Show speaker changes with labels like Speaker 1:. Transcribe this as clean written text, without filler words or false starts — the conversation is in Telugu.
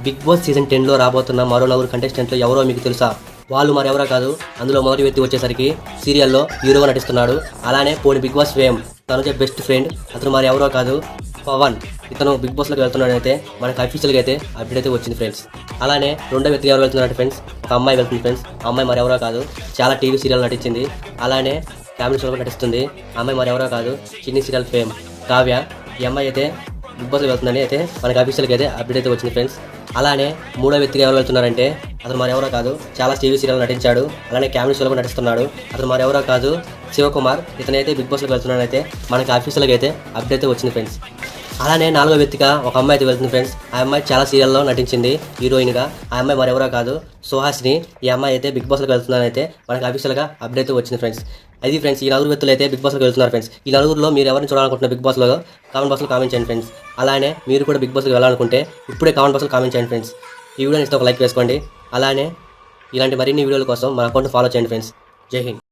Speaker 1: బిగ్ బాస్ సీజన్ 10లో రాబోతున్న మరో నలుగురు కంటెస్టెంట్లు ఎవరో మీకు తెలుసా? వాళ్ళు మరెవరో కాదు. అందులో మొదటి వ్యక్తి వచ్చేసరికి సీరియల్లో హీరోగా నటిస్తున్నాడు. అలానే పోనీ Bigg Boss fame Tanuja best friend. అతను మరి ఎవరో కాదు, పవన్. ఇతను బిగ్ బాస్లోకి వెళ్తున్నాడైతే మనకి అఫీషియల్గా అయితే అప్డేట్ అయితే వచ్చింది ఫ్రెండ్స్. అలానే రెండో వ్యక్తి ఎవరు వెళ్తున్నారంటే ఫ్రెండ్స్, ఒక అమ్మాయి వెళ్తుంది ఫ్రెండ్స్. ఆ అమ్మాయి మరి ఎవరో కాదు, చాలా టీవీ సీరియల్ నటించింది. అలానే ఫ్యామిలీ షోలో నటిస్తుంది. ఆ అమ్మాయి మరి ఎవరో కాదు, చిన్ని సీరియల్ ఫేమ్ కావ్య. ఈ అమ్మాయి అయితే బిగ్ బాస్లో వెళ్తుందని అయితే మనకి అఫీషియల్గా అయితే అప్డేట్ అయితే వచ్చింది ఫ్రెండ్స్. అలానే మూడో వ్యక్తిగా ఎవరు వెళ్తున్నారంటే అతను మరి ఎవరో కాదు, చాలా టీవీ సీరియల్ నటించాడు. అలానే ఫ్యామిలీ షోలో నటిస్తున్నాడు. అతను మరి ఎవరో కాదు, శివకుమార్. ఇతనైతే బిగ్ బాస్లోకి వెళ్తున్నాడైతే మనకి అఫీషియల్గా అయితే అప్డేట్ అయితే వచ్చింది ఫ్రెండ్స్. అలానే నాలుగో వ్యక్తిగా ఒక అమ్మాయి అయితే వెళ్తుంది ఫ్రెండ్స్. ఆ అమ్మాయి చాలా సీరియల్లో నటించింది హీరోయిన్గా. ఆ అమ్మాయి మరి ఎవరో కాదు, సుహాసిని. ఈ అమ్మాయి అయితే బిగ్ బాస్లోకి వెళ్తుందని అయితే మనకి అఫీషియల్గా అప్డేట్ అయితే వచ్చింది ఫ్రెండ్స్. అది ఫ్రెండ్స్, ఈ నలుగురు వ్యక్తులు అయితే బిగ్ బాస్లోకి వెళ్తున్నారు ఫ్రెండ్స్. ఈ నలుగురులో మీరు ఎవరిని చూడాలనుకుంటున్నారు బిగ్ బాస్లో కామెంట్ బాక్స్లో కామెంట్ చేయండి ఫ్రెండ్స్. అలానే మీరు కూడా బిగ్ బాస్లోకి వెళ్ళాలనుకుంటే ఇప్పుడే కామెంట్ బాక్స్లో కామెంట్ చేయండి ఫ్రెండ్స్. ఈ వీడియోని ఇస్తే ఒక లైక్ వేసుకోండి. అలానే ఇలాంటి మరిన్ని వీడియోల కోసం మన అకౌంట్ని ఫాలో చేయండి ఫ్రెండ్స్. జై హింద్.